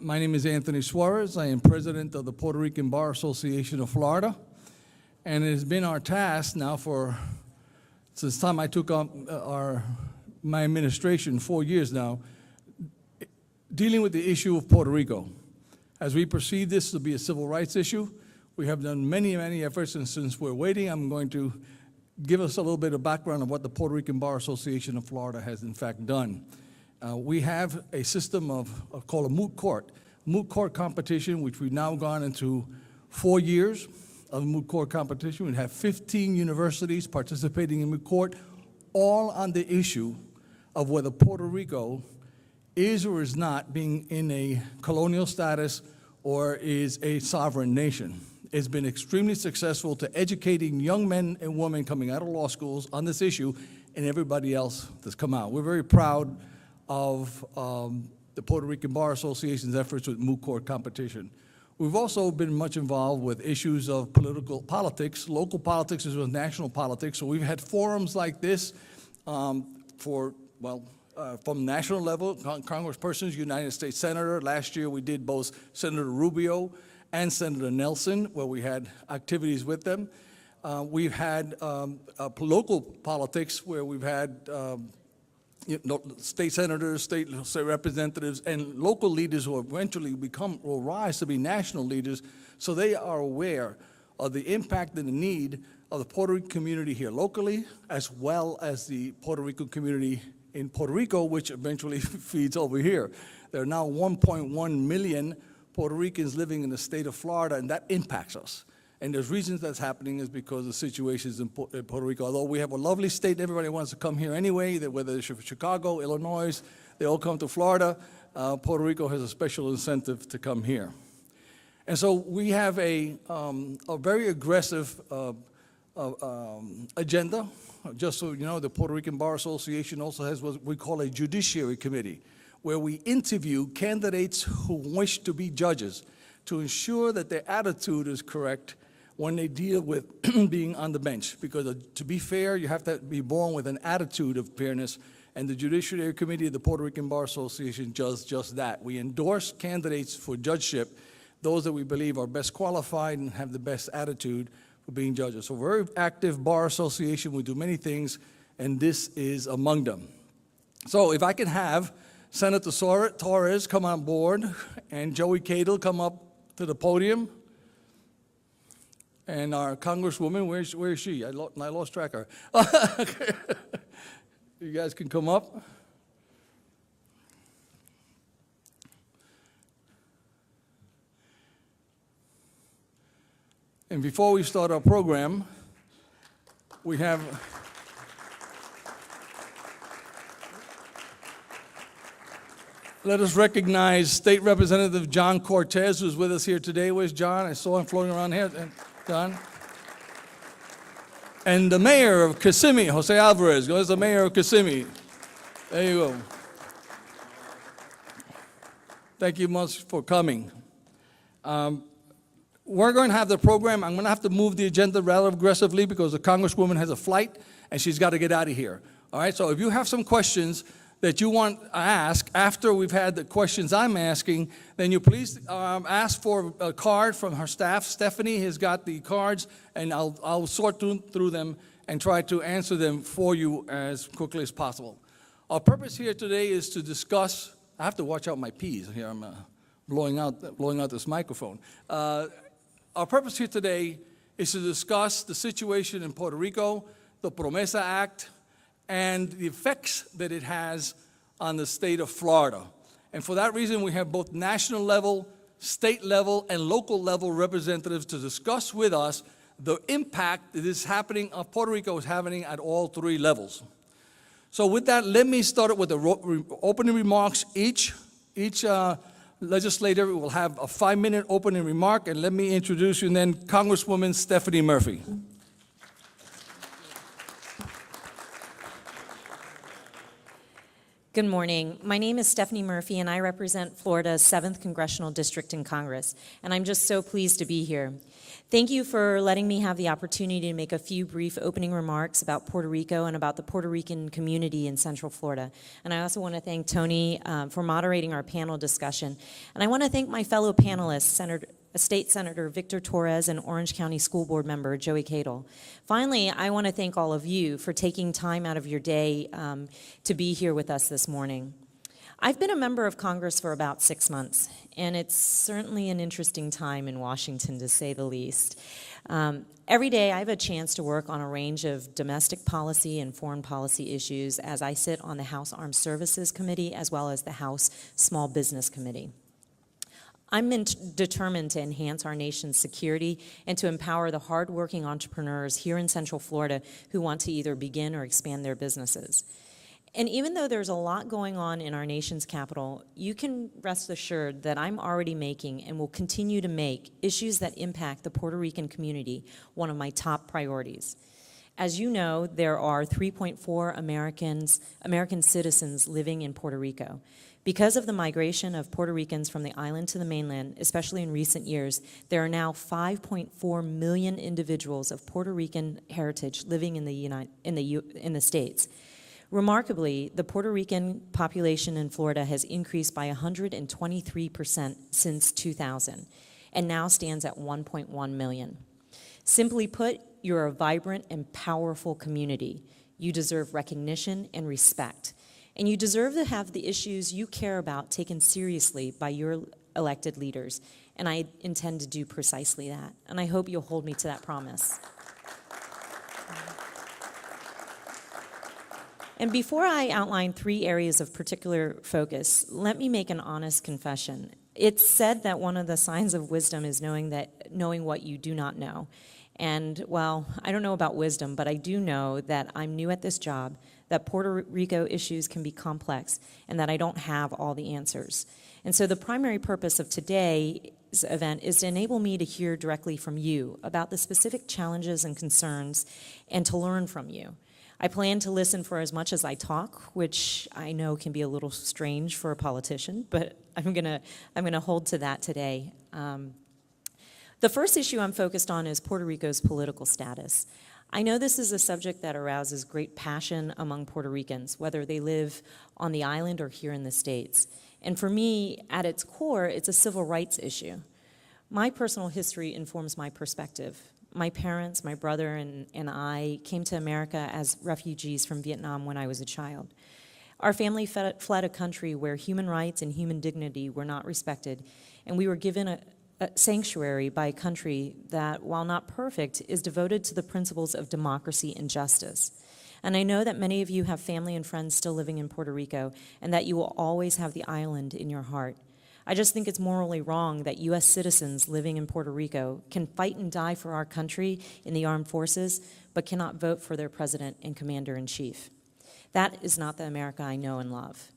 My name is Anthony Suarez. I am president of the Puerto Rican Bar Association of Florida. And it has been our task now since the time I took on my administration, 4 years now, dealing with the issue of Puerto Rico. As we perceive this to be a civil rights issue, we have done many, many efforts, and since we're waiting, I'm going to give us a little bit of background of what the Puerto Rican Bar Association of Florida has in fact done. We have a system called a moot court competition, which we've now gone into 4 years of moot court competition. We have 15 universities participating in moot court, all on the issue of whether Puerto Rico is or is not being in a colonial status or is a sovereign nation. It's been extremely successful to educating young men and women coming out of law schools on this issue and everybody else that's come out. We're very proud of the Puerto Rican Bar Association's efforts with moot court competition. We've also been much involved with issues of politics, local politics as well as national politics. So we've had forums like this from national level, congresspersons, United States Senator. Last year we did both Senator Rubio and Senator Nelson, where we had activities with them. We've had local politics where we've had state senators, state representatives, and local leaders who eventually will rise to be national leaders, so they are aware of the impact and the need of the Puerto Rican community here locally, as well as the Puerto Rican community in Puerto Rico, which eventually feeds over here. There are now 1.1 million Puerto Ricans living in the state of Florida, and that impacts us. And there's reasons that's happening is because of the situations in Puerto Rico. Although we have a lovely state, everybody wants to come here anyway, whether it's Chicago, Illinois, they all come to Florida. Puerto Rico has a special incentive to come here. And so we have a very aggressive agenda. Just so you know, the Puerto Rican Bar Association also has what we call a judiciary committee, where we interview candidates who wish to be judges to ensure that their attitude is correct when they deal with being on the bench. Because to be fair, you have to be born with an attitude of fairness, and the Judiciary Committee of the Puerto Rican Bar Association does just that. We endorse candidates for judgeship, those that we believe are best qualified and have the best attitude for being judges. So we're a very active bar association. We do many things, and this is among them. So if I can have Senator Torres come on board and Joey Cadle come up to the podium. And our Congresswoman, where is she? I lost track of her. You guys can come up. And before we start our program, we have let us recognize State Representative John Cortez, who's with us here today. Where's John? I saw him floating around here. John. And the mayor of Kissimmee, Jose Alvarez. There's the mayor of Kissimmee. There you go. Thank you much for coming. We're going to have the program. I'm going to have to move the agenda rather aggressively because the Congresswoman has a flight and she's got to get out of here. All right, so if you have some questions that you want to ask after we've had the questions I'm asking, then you please ask for a card from her staff. Stephanie has got the cards, and I'll sort through them and try to answer them for you as quickly as possible. Our purpose here today is to discuss, I have to watch out my P's here, I'm blowing out this microphone. Our purpose here today is to discuss the situation in Puerto Rico, the PROMESA Act, and the effects that it has on the state of Florida. And for that reason, we have both national level, state level, and local level representatives to discuss with us the impact that is happening, Puerto Rico is having at all three levels. So with that, let me start with the opening remarks. Each legislator will have a 5-minute opening remark, and let me introduce you, and then Congresswoman Stephanie Murphy. Good morning. My name is Stephanie Murphy, and I represent Florida's 7th Congressional District in Congress, and I'm just so pleased to be here. Thank you for letting me have the opportunity to make a few brief opening remarks about Puerto Rico and about the Puerto Rican community in Central Florida. And I also want to thank Tony for moderating our panel discussion. And I want to thank my fellow panelists, State Senator Victor Torres and Orange County School Board member Joey Cadle. Finally, I want to thank all of you for taking time out of your day to be here with us this morning. I've been a member of Congress for about 6 months, and it's certainly an interesting time in Washington, to say the least. Every day I have a chance to work on a range of domestic policy and foreign policy issues as I sit on the House Armed Services Committee as well as the House Small Business Committee. I'm determined to enhance our nation's security and to empower the hardworking entrepreneurs here in Central Florida who want to either begin or expand their businesses. And even though there's a lot going on in our nation's capital, you can rest assured that I'm already making and will continue to make issues that impact the Puerto Rican community one of my top priorities. As you know, there are 3.4 American citizens living in Puerto Rico. Because of the migration of Puerto Ricans from the island to the mainland, especially in recent years, there are now 5.4 million individuals of Puerto Rican heritage living in the States. Remarkably, the Puerto Rican population in Florida has increased by 123% since 2000 and now stands at 1.1 million. Simply put, you're a vibrant and powerful community. You deserve recognition and respect. And you deserve to have the issues you care about taken seriously by your elected leaders. And I intend to do precisely that. And I hope you'll hold me to that promise. And before I outline 3 areas of particular focus, let me make an honest confession. It's said that one of the signs of wisdom is knowing what you do not know. And, well, I don't know about wisdom, but I do know that I'm new at this job, that Puerto Rico issues can be complex, and that I don't have all the answers. And so the primary purpose of today's event is to enable me to hear directly from you about the specific challenges and concerns and to learn from you. I plan to listen for as much as I talk, which I know can be a little strange for a politician, but I'm gonna hold to that today. The first issue I'm focused on is Puerto Rico's political status. I know this is a subject that arouses great passion among Puerto Ricans, whether they live on the island or here in the States. And for me, at its core, it's a civil rights issue. My personal history informs my perspective. My parents, my brother, and I came to America as refugees from Vietnam when I was a child. Our family fled a country where human rights and human dignity were not respected, and we were given a sanctuary by a country that, while not perfect, is devoted to the principles of democracy and justice. And I know that many of you have family and friends still living in Puerto Rico, and that you will always have the island in your heart. I just think it's morally wrong that U.S. citizens living in Puerto Rico can fight and die for our country in the armed forces, but cannot vote for their president and commander-in-chief. That is not the America I know and love.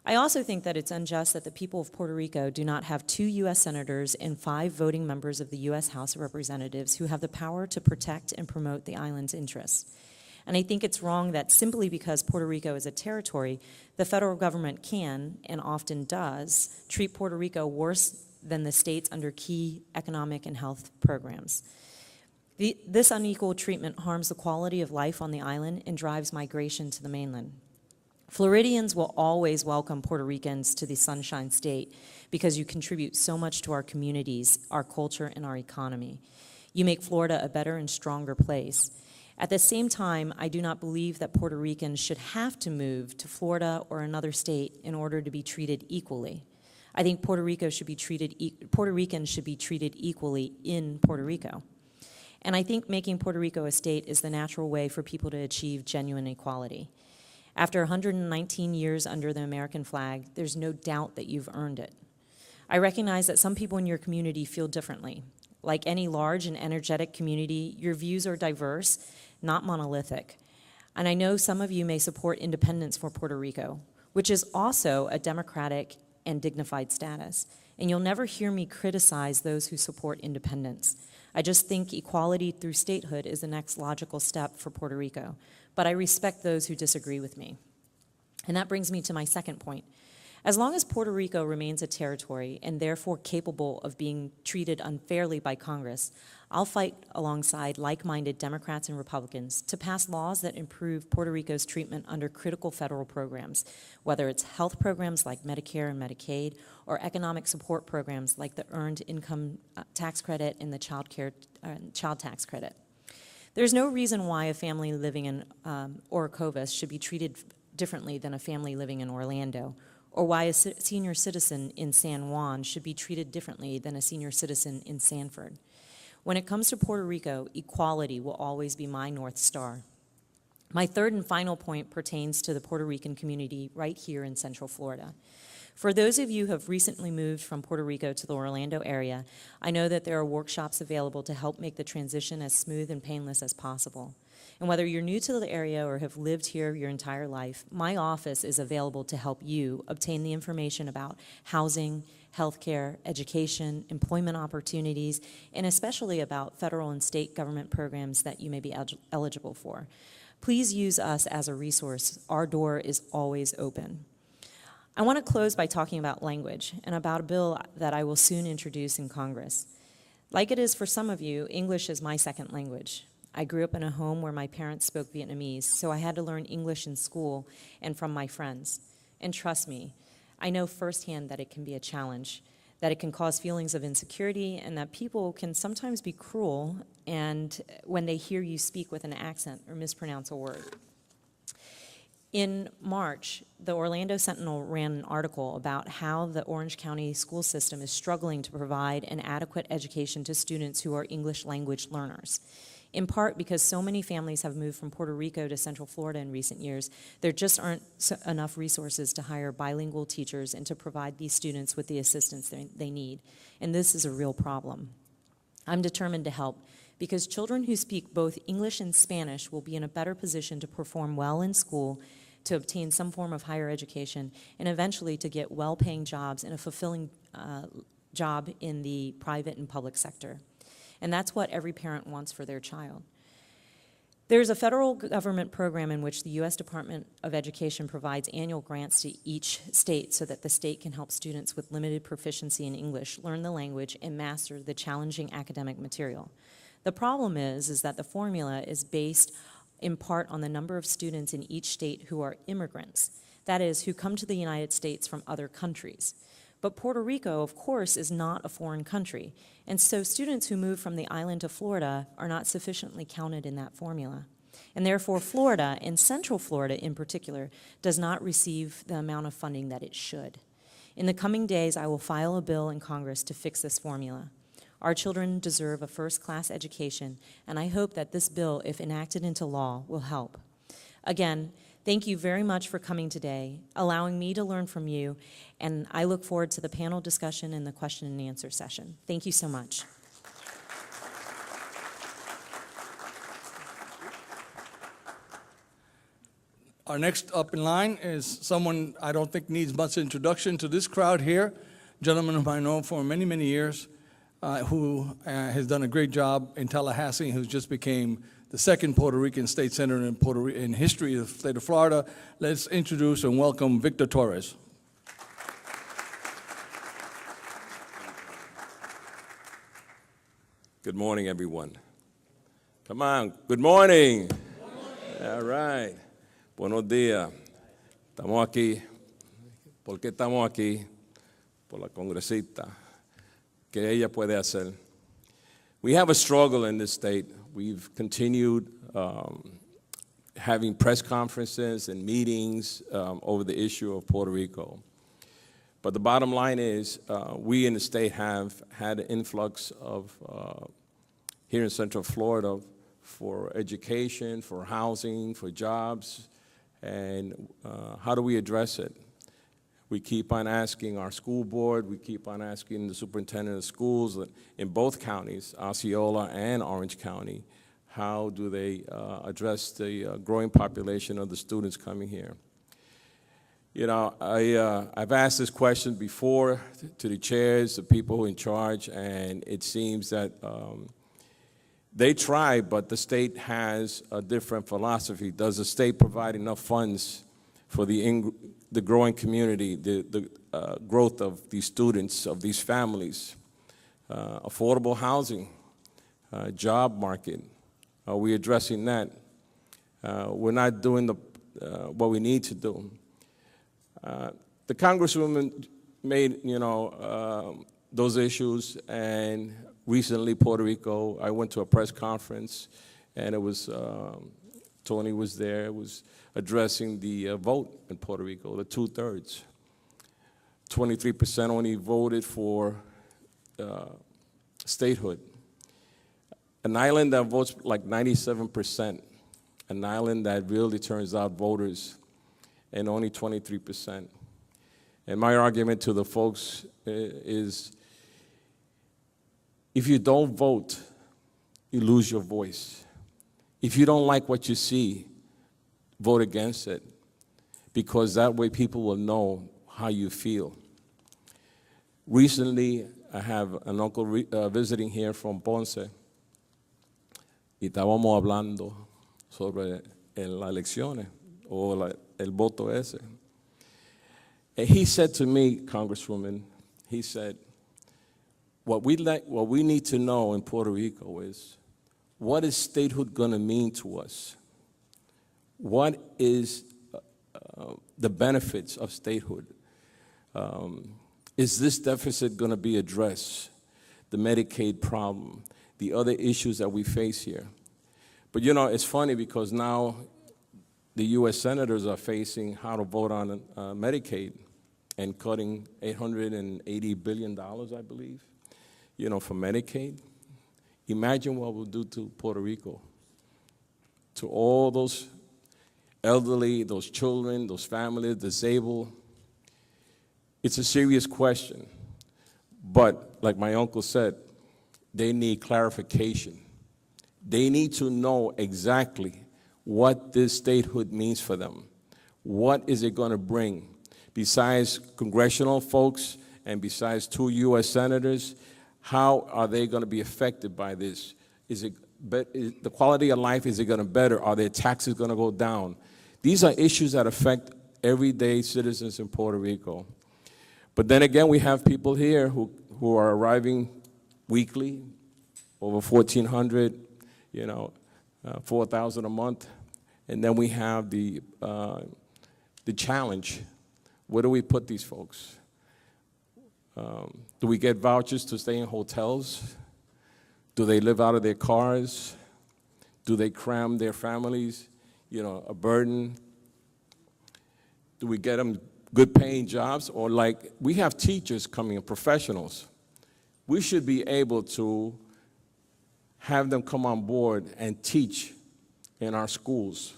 I also think that it's unjust that the people of Puerto Rico do not have 2 U.S. senators and 5 voting members of the U.S. House of Representatives who have the power to protect and promote the island's interests. And I think it's wrong that simply because Puerto Rico is a territory, the federal government can, and often does, treat Puerto Rico worse than the states under key economic and health programs. This unequal treatment harms the quality of life on the island and drives migration to the mainland. Floridians will always welcome Puerto Ricans to the Sunshine State because you contribute so much to our communities, our culture, and our economy. You make Florida a better and stronger place. At the same time, I do not believe that Puerto Ricans should have to move to Florida or another state in order to be treated equally. I think Puerto Ricans should be treated equally in Puerto Rico. And I think making Puerto Rico a state is the natural way for people to achieve genuine equality. After 119 years under the American flag, there's no doubt that you've earned it. I recognize that some people in your community feel differently. Like any large and energetic community, your views are diverse, not monolithic. And I know some of you may support independence for Puerto Rico, which is also a democratic and dignified status. And you'll never hear me criticize those who support independence. I just think equality through statehood is the next logical step for Puerto Rico. But I respect those who disagree with me. And that brings me to my second point. As long as Puerto Rico remains a territory and therefore capable of being treated unfairly by Congress, I'll fight alongside like-minded Democrats and Republicans to pass laws that improve Puerto Rico's treatment under critical federal programs, whether it's health programs like Medicare and Medicaid, or economic support programs like the Earned Income Tax Credit and the Child Tax Credit. There's no reason why a family living in Orocovas should be treated differently than a family living in Orlando, or why a senior citizen in San Juan should be treated differently than a senior citizen in Sanford. When it comes to Puerto Rico, equality will always be my North Star. My third and final point pertains to the Puerto Rican community right here in Central Florida. For those of you who have recently moved from Puerto Rico to the Orlando area, I know that there are workshops available to help make the transition as smooth and painless as possible. And whether you're new to the area or have lived here your entire life, my office is available to help you obtain the information about housing, healthcare, education, employment opportunities, and especially about federal and state government programs that you may be eligible for. Please use us as a resource. Our door is always open. I want to close by talking about language and about a bill that I will soon introduce in Congress. Like it is for some of you, English is my second language. I grew up in a home where my parents spoke Vietnamese, so I had to learn English in school and from my friends. And trust me, I know firsthand that it can be a challenge, that it can cause feelings of insecurity, and that people can sometimes be cruel and when they hear you speak with an accent or mispronounce a word. In March, the Orlando Sentinel ran an article about how the Orange County school system is struggling to provide an adequate education to students who are English language learners. In part because so many families have moved from Puerto Rico to Central Florida in recent years, there just aren't enough resources to hire bilingual teachers and to provide these students with the assistance they need. And this is a real problem. I'm determined to help because children who speak both English and Spanish will be in a better position to perform well in school, to obtain some form of higher education, and eventually to get well-paying jobs and a fulfilling job in the private and public sector. And that's what every parent wants for their child. There's a federal government program in which the U.S. Department of Education provides annual grants to each state so that the state can help students with limited proficiency in English learn the language and master the challenging academic material. The problem is that the formula is based in part on the number of students in each state who are immigrants, that is, who come to the United States from other countries. But Puerto Rico, of course, is not a foreign country, and so students who move from the island to Florida are not sufficiently counted in that formula. And therefore, Florida, and Central Florida in particular, does not receive the amount of funding that it should. In the coming days, I will file a bill in Congress to fix this formula. Our children deserve a first-class education, and I hope that this bill, if enacted into law, will help. Again, thank you very much for coming today, allowing me to learn from you, and I look forward to the panel discussion and the question and answer session. Thank you so much. Our next up in line is someone I don't think needs much introduction to this crowd here, a gentleman whom I know for many, many years, who has done a great job in Tallahassee, who just became the second Puerto Rican state senator in history of the state of Florida. Let's introduce and welcome Victor Torres. Good morning, everyone. Come on, good morning. Good morning. All right. Buenos días. Estamos aquí. ¿Por qué estamos aquí? Por la congresista. ¿Qué ella puede hacer? We have a struggle in this state. We've continued having press conferences and meetings over the issue of Puerto Rico. But the bottom line is we in the state have had an influx of, here in Central Florida, for education, for housing, for jobs, and how do we address it? We keep on asking our school board, we keep on asking the superintendent of schools in both counties, Osceola and Orange County, how do they address the growing population of the students coming here? You know, I've asked this question before to the chairs, the people in charge, and it seems that they try, but the state has a different philosophy. Does the state provide enough funds for the growing community, the growth of these students, of these families, affordable housing, job market. Are we addressing that? We're not doing what we need to do. The Congresswoman made, those issues, and recently Puerto Rico, I went to a press conference, and it was, Tony was there, was addressing the vote in Puerto Rico, the 2/3. 23% only voted for statehood. An island that votes like 97%, an island that really turns out voters, and only 23%. And my argument to the folks is, if you don't vote, you lose your voice. If you don't like what you see, vote against it, because that way people will know how you feel. Recently, I have an uncle visiting here from Ponce, y estábamos hablando sobre las elecciones, o el voto ese. And he said to me, Congresswoman, he said, what we need to know in Puerto Rico is, what is statehood going to mean to us? What is the benefits of statehood? Is this deficit going to be addressed? The Medicaid problem, the other issues that we face here. But it's funny because now the U.S. senators are facing how to vote on Medicaid and cutting $880 billion, I believe, for Medicaid. Imagine what we'll do to Puerto Rico, to all those elderly, those children, those families, disabled. It's a serious question. But like my uncle said, they need clarification. They need to know exactly what this statehood means for them. What is it going to bring? Besides congressional folks and besides 2 U.S. senators, how are they going to be affected by this? Is the quality of life, is it going to better? Are their taxes going to go down? These are issues that affect everyday citizens in Puerto Rico. But then again, we have people here who are arriving weekly, over 1,400, 4,000 a month. And then we have the challenge. Where do we put these folks? Do we get vouchers to stay in hotels? Do they live out of their cars? Do they cram their families, a burden? Do we get them good paying jobs? Or like, we have teachers coming in, professionals. We should be able to have them come on board and teach in our schools,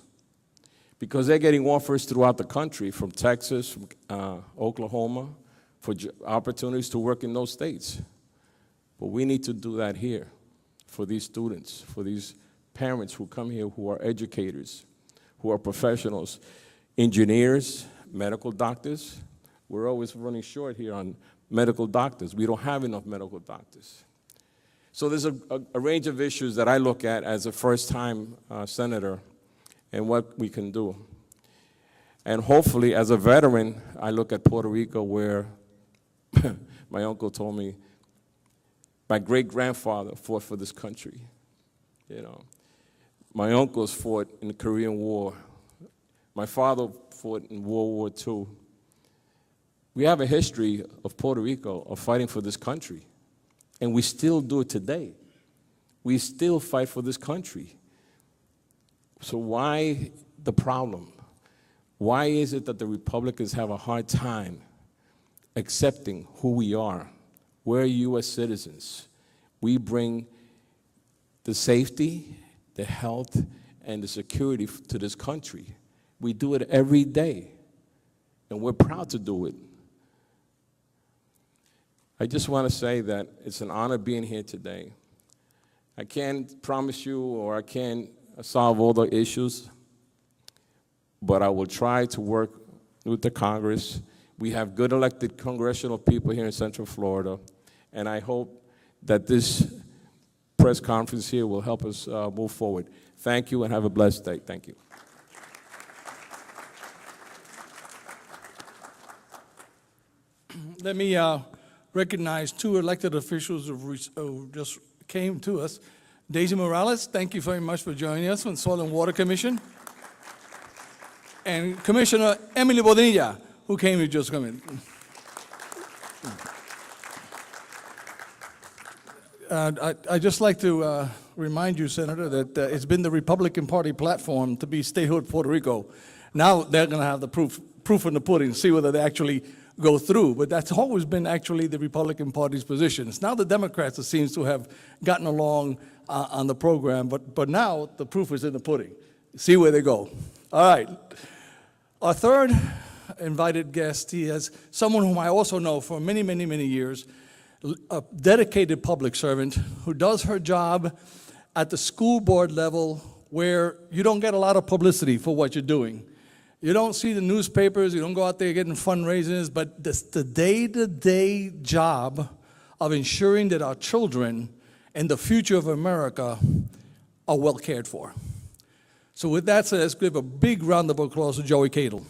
because they're getting offers throughout the country, from Texas, from Oklahoma, for opportunities to work in those states. But we need to do that here for these students, for these parents who come here, who are educators, who are professionals, engineers, medical doctors. We're always running short here on medical doctors. We don't have enough medical doctors. So there's a range of issues that I look at as a first-time senator and what we can do. And hopefully, as a veteran, I look at Puerto Rico where my uncle told me my great-grandfather fought for this country. My uncles fought in the Korean War. My father fought in World War II. We have a history of Puerto Rico of fighting for this country, and we still do it today. We still fight for this country. So why the problem? Why is it that the Republicans have a hard time accepting who we are? We're U.S. citizens. We bring the safety, the health, and the security to this country. We do it every day, and we're proud to do it. I just want to say that it's an honor being here today. I can't promise you, or I can't solve all the issues, but I will try to work with the Congress. We have good elected congressional people here in Central Florida, and I hope that this press conference here will help us move forward. Thank you, and have a blessed day. Thank you. Let me recognize two elected officials who just came to us. Daisy Morales, thank you very much for joining us from Soil and Water Commission. And Commissioner Emily Bonilla, who came to just come in. I'd just like to remind you, Senator, that it's been the Republican Party platform to be statehood Puerto Rico. Now they're going to have the proof in the pudding, see whether they actually go through. But that's always been actually the Republican Party's position. It's now the Democrats that seems to have gotten along on the program, but now the proof is in the pudding. See where they go. All right. Our third invited guest, he is someone whom I also know for many, many, many years, a dedicated public servant who does her job at the school board level where you don't get a lot of publicity for what you're doing. You don't see the newspapers, you don't go out there getting fundraisers, but the day-to-day job of ensuring that our children and the future of America are well cared for. So with that said, let's give a big round of applause to Joey Cadle.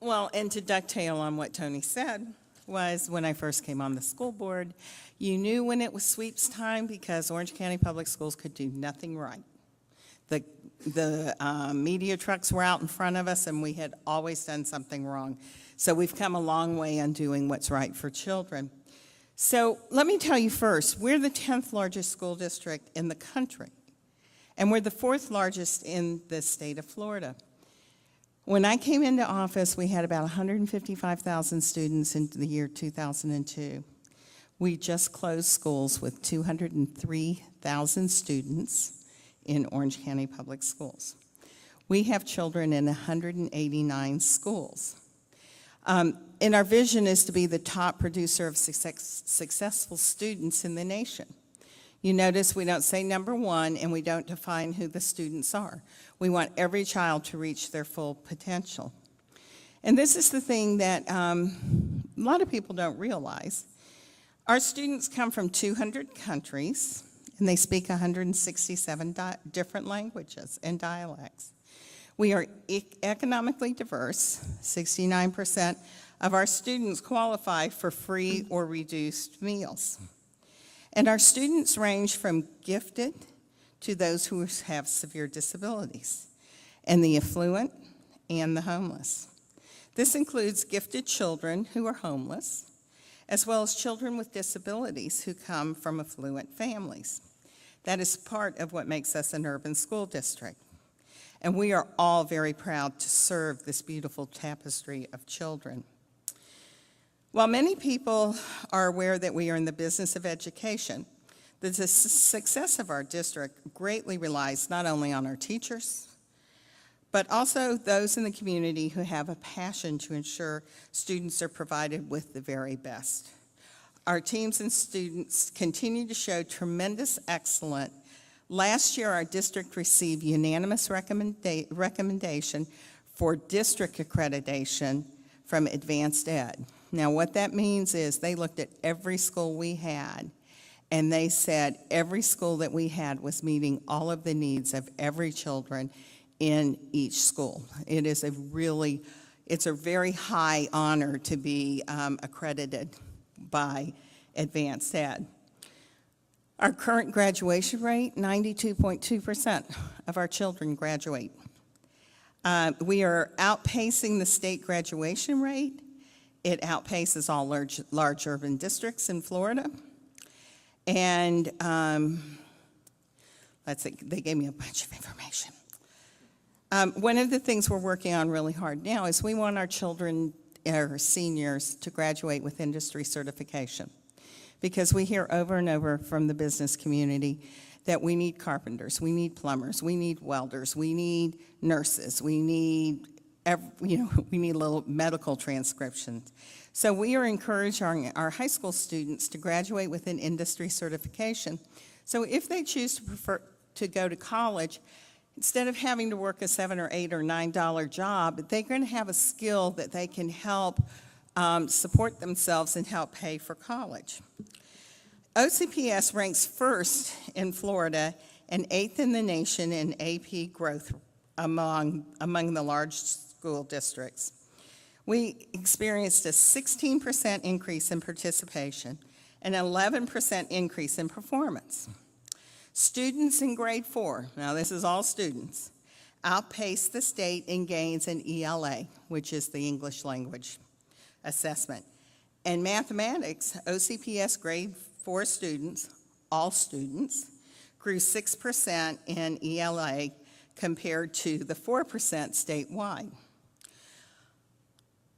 Well, and to ducktail on what Tony said, was when I first came on the school board, you knew when it was sweeps time because Orange County Public Schools could do nothing right. The media trucks were out in front of us, and we had always done something wrong. So we've come a long way on doing what's right for children. So let me tell you first, we're the 10th largest school district in the country, and we're the 4th largest in the state of Florida. When I came into office, we had about 155,000 students in the year 2002. We just closed schools with 203,000 students in Orange County Public Schools. We have children in 189 schools. And our vision is to be the top producer of successful students in the nation. You notice we don't say number one, and we don't define who the students are. We want every child to reach their full potential. And this is the thing that a lot of people don't realize. Our students come from 200 countries, and they speak 167 different languages and dialects. We are economically diverse. 69% of our students qualify for free or reduced meals. And our students range from gifted to those who have severe disabilities, and the affluent and the homeless. This includes gifted children who are homeless, as well as children with disabilities who come from affluent families. That is part of what makes us an urban school district. And we are all very proud to serve this beautiful tapestry of children. While many people are aware that we are in the business of education, the success of our district greatly relies not only on our teachers, but also those in the community who have a passion to ensure students are provided with the very best. Our teams and students continue to show tremendous excellence. Last year, our district received unanimous recommendation for district accreditation from Advanced Ed. Now, what that means is they looked at every school we had, and they said every school that we had was meeting all of the needs of every children in each school. It's a very high honor to be accredited by Advanced Ed. Our current graduation rate, 92.2% of our children graduate. We are outpacing the state graduation rate. It outpaces all large urban districts in Florida. And let's see, they gave me a bunch of information. One of the things we're working on really hard now is we want our children, our seniors, to graduate with industry certification. Because we hear over and over from the business community that we need carpenters, we need plumbers, we need welders, we need nurses, we need little medical transcriptions. So we are encouraging our high school students to graduate with an industry certification. So if they choose to prefer to go to college, instead of having to work a $7 or $8 or $9 job, they're going to have a skill that they can help support themselves and help pay for college. OCPS ranks first in Florida and 8th in the nation in AP growth among the large school districts. We experienced a 16% increase in participation, an 11% increase in performance. Students in grade 4, now this is all students, outpaced the state in gains in ELA, which is the English language assessment. In mathematics, OCPS grade 4 students, all students, grew 6% in ELA compared to the 4% statewide.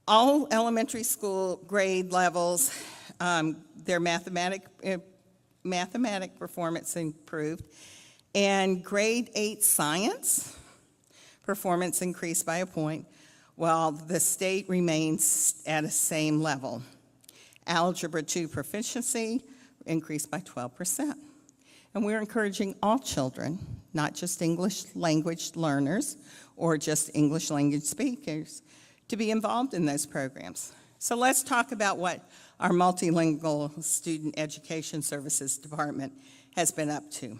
All elementary school grade levels, their mathematic performance improved, and grade 8 science performance increased by a point, while the state remains at a same level. Algebra 2 proficiency increased by 12%. And we're encouraging all children, not just English language learners or just English language speakers, to be involved in those programs. So let's talk about what our Multilingual Student Education Services Department has been up to.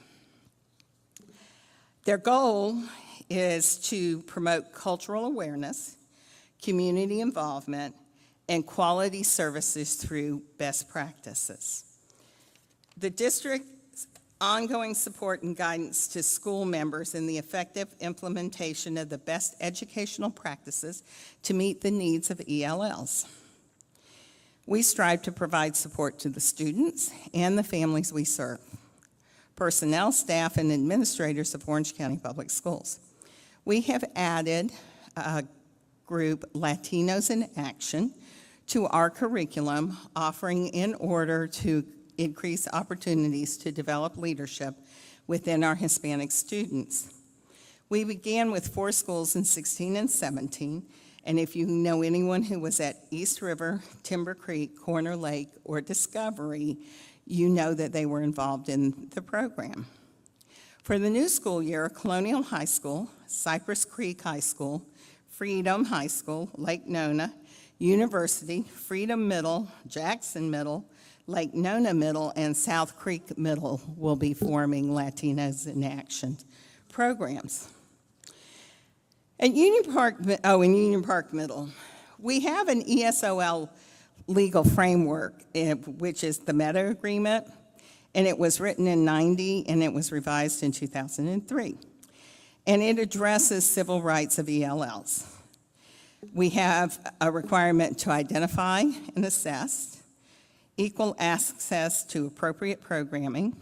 Their goal is to promote cultural awareness, community involvement, and quality services through best practices. The district's ongoing support and guidance to school members in the effective implementation of the best educational practices to meet the needs of ELLs. We strive to provide support to the students and the families we serve, personnel, staff, and administrators of Orange County Public Schools. We have added a group, Latinos in Action, to our curriculum, offering in order to increase opportunities to develop leadership within our Hispanic students. We began with 4 schools in 16 and 17, and if you know anyone who was at East River, Timber Creek, Corner Lake, or Discovery, you know that they were involved in the program. For the new school year, Colonial High School, Cypress Creek High School, Freedom High School, Lake Nona, University, Freedom Middle, Jackson Middle, Lake Nona Middle, and South Creek Middle will be forming Latinos in Action programs. At Union Park Middle, we have an ESOL legal framework, which is the Meta Agreement, and it was written in '90 and it was revised in 2003. And it addresses civil rights of ELLs. We have a requirement to identify and assess, equal access to appropriate programming,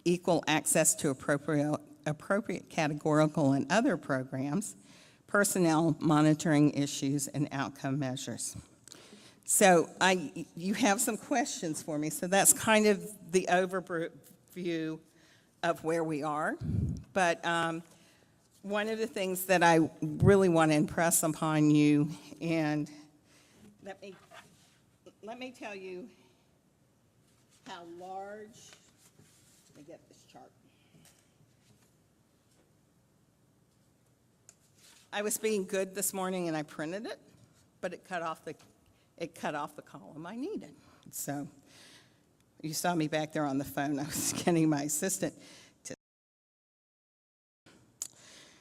equal access to appropriate categorical and other programs, personnel monitoring issues, and outcome measures. So you have some questions for me, so that's kind of the overview of where we are. But one of the things that I really want to impress upon you, and let me tell you how large, let me get this chart. I was being good this morning and I printed it, but it cut off the column I needed. So you saw me back there on the phone. I was getting my assistant to.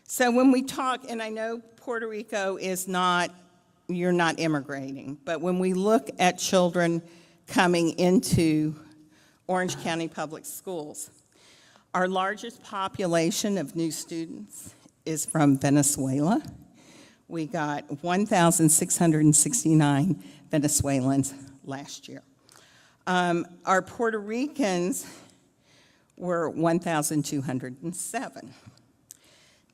So when we talk, and I know Puerto Rico is not, you're not immigrating, but when we look at children coming into Orange County Public Schools, our largest population of new students is from Venezuela. We got 1,669 Venezuelans last year. Our Puerto Ricans were 1,207.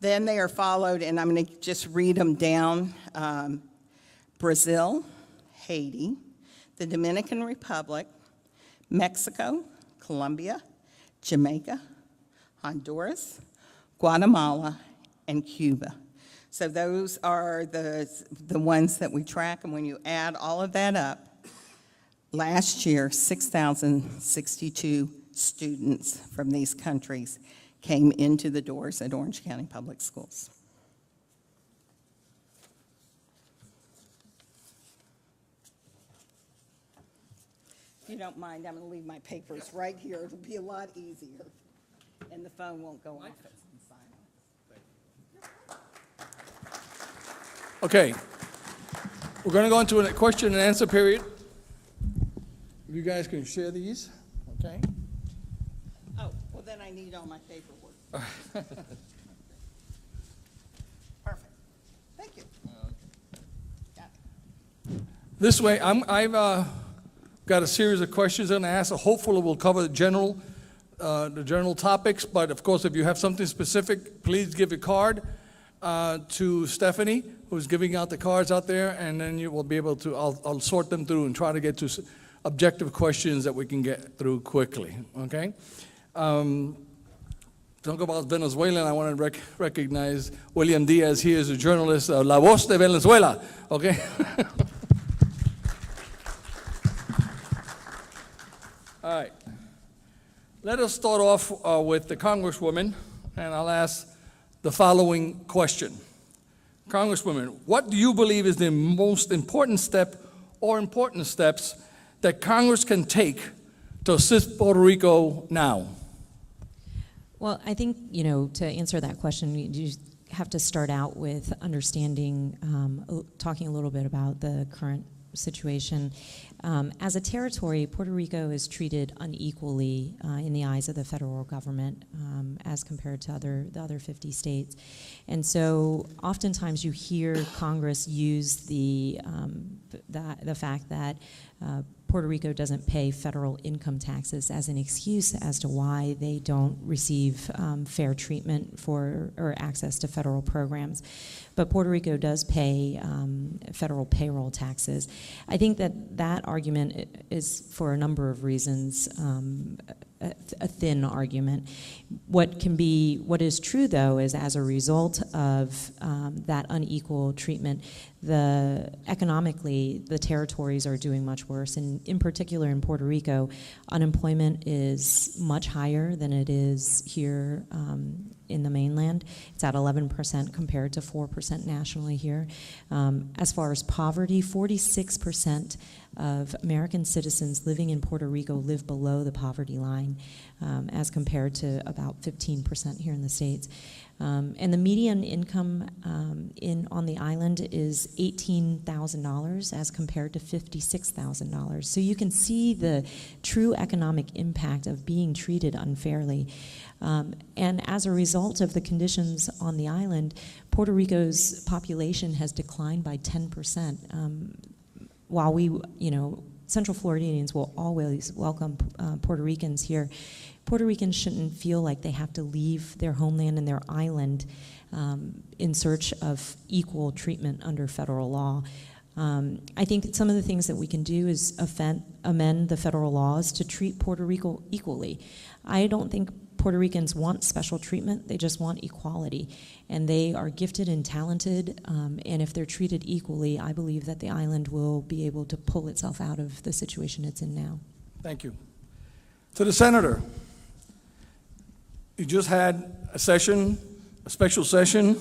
Then they are followed, and I'm going to just read them down, Brazil, Haiti, the Dominican Republic, Mexico, Colombia, Jamaica, Honduras, Guatemala, and Cuba. So those are the ones that we track, and when you add all of that up, last year, 6,062 students from these countries came into the doors at Orange County Public Schools. If you don't mind, I'm going to leave my papers right here. It'll be a lot easier. And And the phone won't go off. Okay. We're going to go into a question and answer period. You guys can share these, okay? Oh, well, then I need all my paperwork. Perfect. Thank you. Got it. This way, I've got a series of questions I'm going to ask. Hopefully, we'll cover the general topics. But of course, if you have something specific, please give a card to Stephanie, who's giving out the cards out there, and then you will be able to. I'll sort them through and try to get to objective questions that we can get through quickly. Okay. Talk about Venezuela, I want to recognize William Diaz. He is a journalist, La Voz de Venezuela. Okay. All right. Let us start off with the Congresswoman, and I'll ask the following question. Congresswoman, what do you believe is the most important step or important steps that Congress can take to assist Puerto Rico now? Well, I think, to answer that question, you have to start out with understanding, talking a little bit about the current situation. As a territory, Puerto Rico is treated unequally in the eyes of the federal government as compared to the other 50 states. And so oftentimes you hear Congress use the fact that Puerto Rico doesn't pay federal income taxes as an excuse as to why they don't receive fair treatment or access to federal programs. But Puerto Rico does pay federal payroll taxes. I think that argument is, for a number of reasons, a thin argument. What is true, though, is as a result of that unequal treatment, economically, the territories are doing much worse. And in particular, in Puerto Rico, unemployment is much higher than it is here in the mainland. It's at 11% compared to 4% nationally here. As far as poverty, 46% of American citizens living in Puerto Rico live below the poverty line, as compared to about 15% here in the States. And the median income on the island is $18,000 as compared to $56,000. So you can see the true economic impact of being treated unfairly. And as a result of the conditions on the island, Puerto Rico's population has declined by 10%. While Central Floridians will always welcome Puerto Ricans here, Puerto Ricans shouldn't feel like they have to leave their homeland and their island in search of equal treatment under federal law. I think that some of the things that we can do is amend the federal laws to treat Puerto Rico equally. I don't think Puerto Ricans want special treatment, they just want equality. And they are gifted and talented, and if they're treated equally, I believe that the island will be able to pull itself out of the situation it's in now. Thank you. To the Senator, you just had a special session,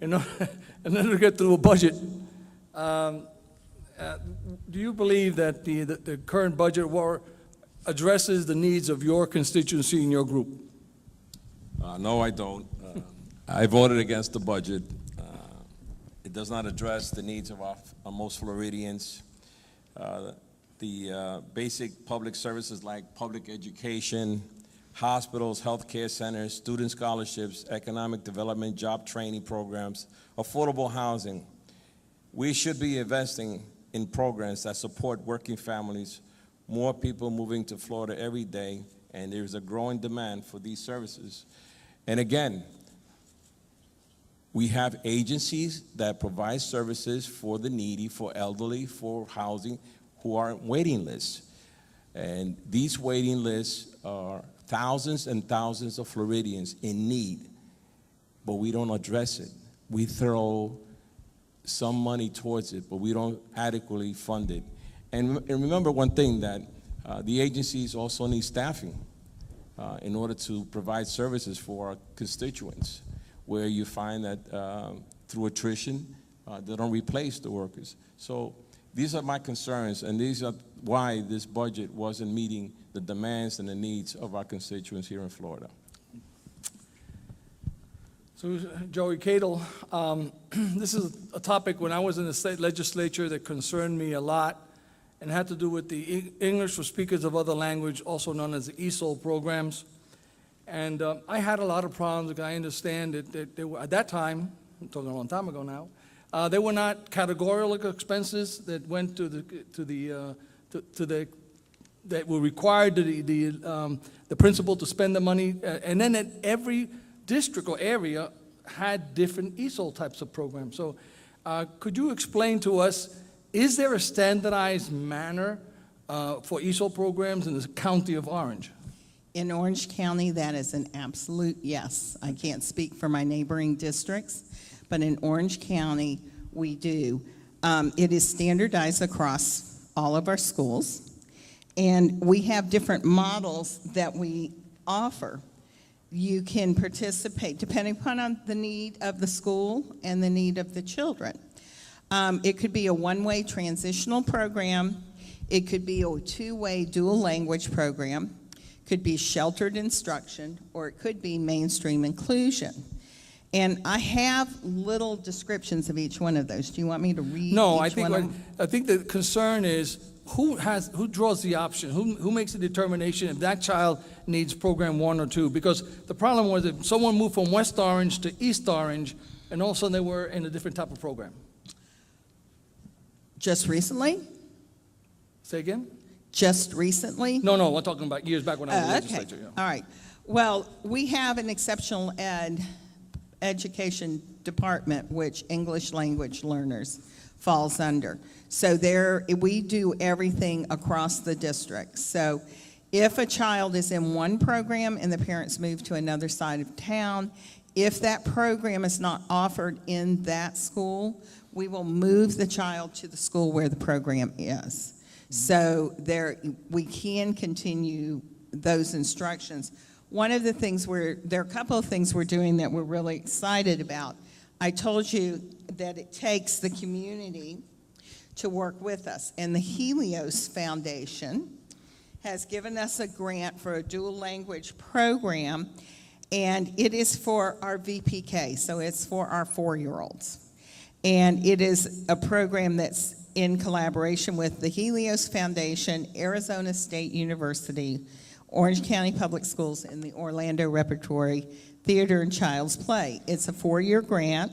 in order to get through a budget. Do you believe that the current budget war addresses the needs of your constituency and your group? No, I don't. I voted against the budget. It does not address the needs of our most Floridians. The basic public services like public education, hospitals, healthcare centers, student scholarships, economic development, job training programs, affordable housing. We should be investing in programs that support working families, more people moving to Florida every day, and there's a growing demand for these services. And again, we have agencies that provide services for the needy, for elderly, for housing, who are on waiting lists. And these waiting lists are thousands and thousands of Floridians in need, but we don't address it. We throw some money towards it, but we don't adequately fund it. And remember one thing, that the agencies also need staffing in order to provide services for our constituents, where you find that through attrition, they don't replace the workers. So these are my concerns, and these are why this budget wasn't meeting the demands and the needs of our constituents here in Florida. So, Joey Cadle, this is a topic when I was in the state legislature that concerned me a lot and had to do with the English for speakers of other language, also known as the ESOL programs. And I had a lot of problems. I understand that they were, at that time, I'm talking a long time ago now, they were not categorical expenses that went to that were required the principal to spend the money, and then at every district or area had different ESOL types of programs. So could you explain to us, is there a standardized manner for ESOL programs in the county of Orange? In Orange County, that is an absolute yes. I can't speak for my neighboring districts, but in Orange County, we do. It is standardized across all of our schools, and we have different models that we offer. You can participate depending upon the need of the school and the need of the children. It could be a one-way transitional program. It could be a two-way dual language program. Could be sheltered instruction, or it could be mainstream inclusion. And I have little descriptions of each one of those. Do you want me to read No, each one of them? I think the concern is who draws the option? Who makes the determination if that child needs program 1 or 2? Because the problem was if someone moved from West Orange to East Orange, and all of a sudden they were in a different type of program. Just recently? Say again? Just recently? No, I'm talking about years back when I was in the Okay, legislature. Yeah. all right. Well, we have an exceptional education department, which English language learners falls under. So there, we do everything across the district. So if a child is in one program and the parents move to another side of town, if that program is not offered in that school, we will move the child to the school where the program is. So there, we can continue those instructions. One of the things there are a couple of things we're doing that we're really excited about. I told you that it takes the community to work with us, and the Helios Foundation has given us a grant for a dual language program, and it is for our VPK, so it's for our 4-year-olds. And it is a program that's in collaboration with the Helios Foundation, Arizona State University, Orange County Public Schools, and the Orlando Repertory Theater and Child's Play. It's a 4-year grant,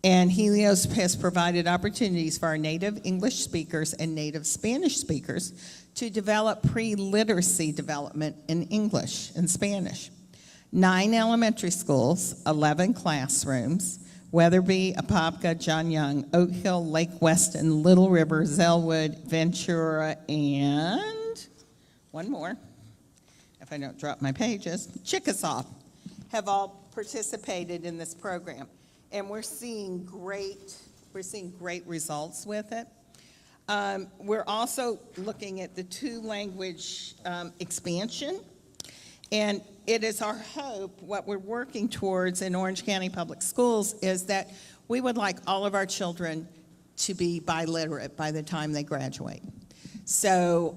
and Helios has provided opportunities for our native English speakers and native Spanish speakers to develop pre-literacy development in English and Spanish. 9 elementary schools, 11 classrooms, Weatherby, Apopka, John Young, Oak Hill, Lake Weston, Little River, Zellwood, Ventura, and one more, if I don't drop my pages, Chickasaw, have all participated in this program. And we're seeing great results with it. We're also looking at the 2-language expansion. And it is our hope, what we're working towards in Orange County Public Schools is that we would like all of our children to be biliterate by the time they graduate. So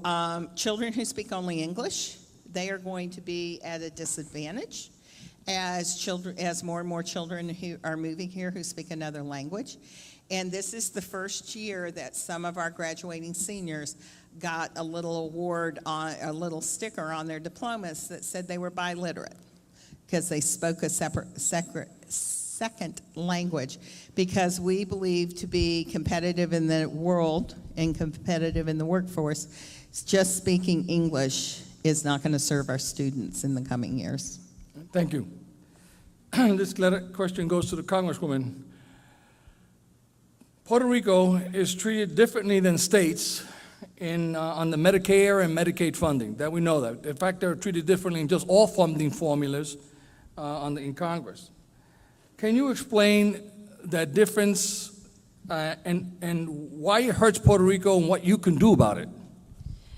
children who speak only English, they are going to be at a disadvantage as more and more children who are moving here who speak another language. And this is the first year that some of our graduating seniors got a little award, a little sticker on their diplomas that said they were biliterate because they spoke a second language. Because we believe to be competitive in the world and competitive in the workforce, just speaking English is not going to serve our students in the coming years. Thank you. This question goes to the Congresswoman. Puerto Rico is treated differently than states on the Medicare and Medicaid funding. That we know that. In fact, they're treated differently in just all funding formulas in Congress. Can you explain that difference and why it hurts Puerto Rico and what you can do about it?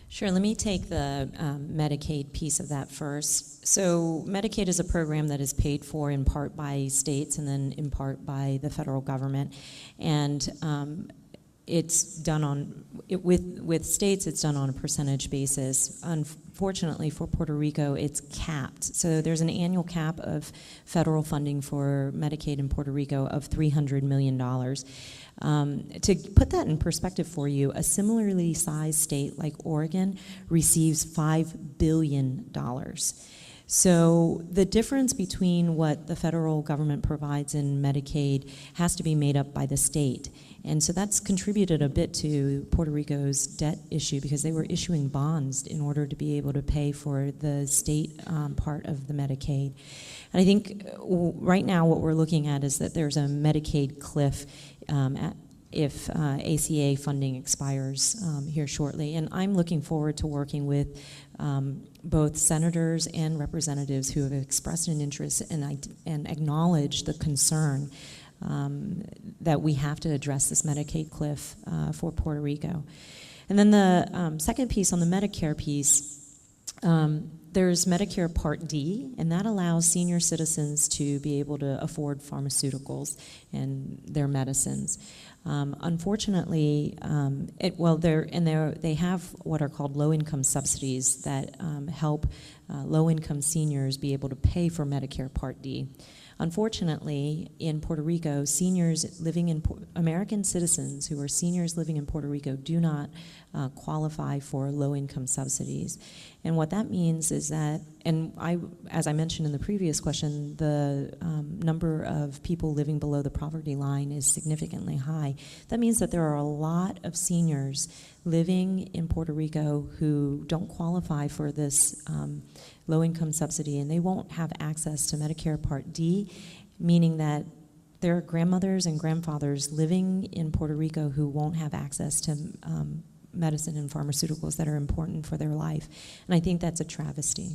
Sure, let me take the Medicaid piece of that first. So Medicaid is a program that is paid for in part by states and then in part by the federal government. And it's done on, with states, it's done on a percentage basis. Unfortunately, for Puerto Rico, it's capped. So there's an annual cap of federal funding for Medicaid in Puerto Rico of $300 million. To put that in perspective for you, a similarly sized state like Oregon receives $5 billion. So the difference between what the federal government provides in Medicaid has to be made up by the state. And so that's contributed a bit to Puerto Rico's debt issue, because they were issuing bonds in order to be able to pay for the state part of the Medicaid. And I think right now what we're looking at is that there's a Medicaid cliff if ACA funding expires here shortly. And I'm looking forward to working with both senators and representatives who have expressed an interest and acknowledged the concern that we have to address this Medicaid cliff for Puerto Rico. And then the second piece, on the Medicare piece, there's Medicare Part D, and that allows senior citizens to be able to afford pharmaceuticals and their medicines. Unfortunately, they have what are called low-income subsidies that help low-income seniors be able to pay for Medicare Part D. Unfortunately, in Puerto Rico, seniors living in American citizens who are seniors living in Puerto Rico do not qualify for low-income subsidies. And what that means is that, as I mentioned in the previous question, the number of people living below the poverty line is significantly high. That means that there are a lot of seniors living in Puerto Rico who don't qualify for this low-income subsidy, and they won't have access to Medicare Part D, meaning that there are grandmothers and grandfathers living in Puerto Rico who won't have access to medicine and pharmaceuticals that are important for their life. And I think that's a travesty.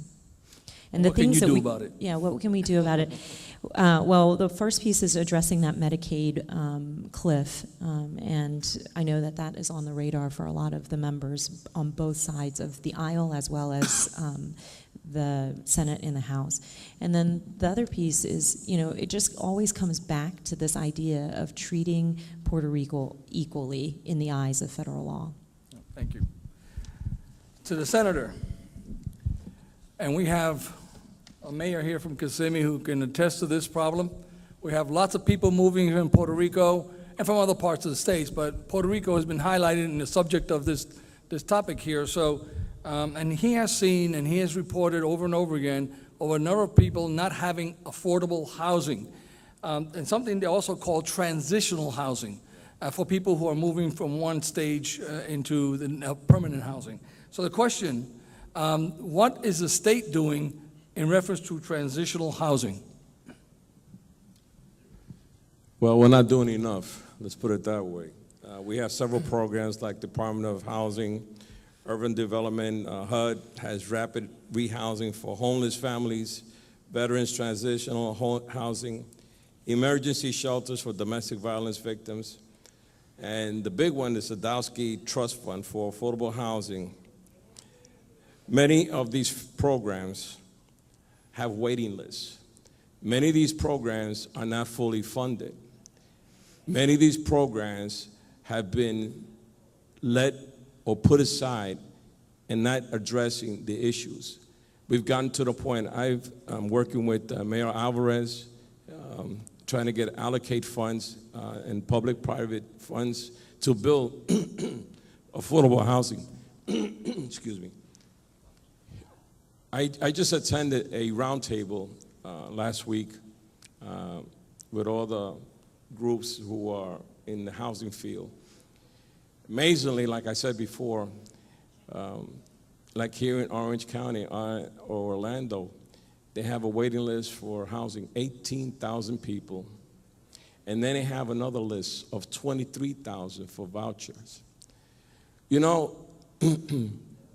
And What can you do about it? Yeah, what can we do about it? Well, the first piece is addressing that Medicaid cliff, and I know that that is on the radar for a lot of the members on both sides of the aisle, as well as the Senate and the House. And then the other piece is, it just always comes back to this idea of treating Puerto Rico equally in the eyes of federal law. Thank you. To the senator, and we have a mayor here from Kissimmee who can attest to this problem. We have lots of people moving here in Puerto Rico and from other parts of the states, but Puerto Rico has been highlighted in the subject of this topic here. So, and he has seen and he has reported over and over again over a number of people not having affordable housing, and something they also call transitional housing for people who are moving from one stage into the permanent housing. So the question, what is the state doing in reference to transitional housing? Well, we're not doing enough. Let's put it that way. We have several programs like Department of Housing, Urban Development, HUD has rapid rehousing for homeless families, veterans transitional housing, emergency shelters for domestic violence victims, and the big one is the Sadowski Trust Fund for Affordable Housing. Many of these programs have waiting lists. Many of these programs are not fully funded. Many of these programs have been let or put aside and not addressing the issues. We've gotten to the point, I'm working with Mayor Alvarez, trying to allocate funds and public-private funds to build affordable housing. Excuse me. I just attended a roundtable last week with all the groups who are in the housing field. Amazingly, like I said before, like here in Orange County or Orlando, they have a waiting list for housing, 18,000 people. And then they have another list of 23,000 for vouchers. You know,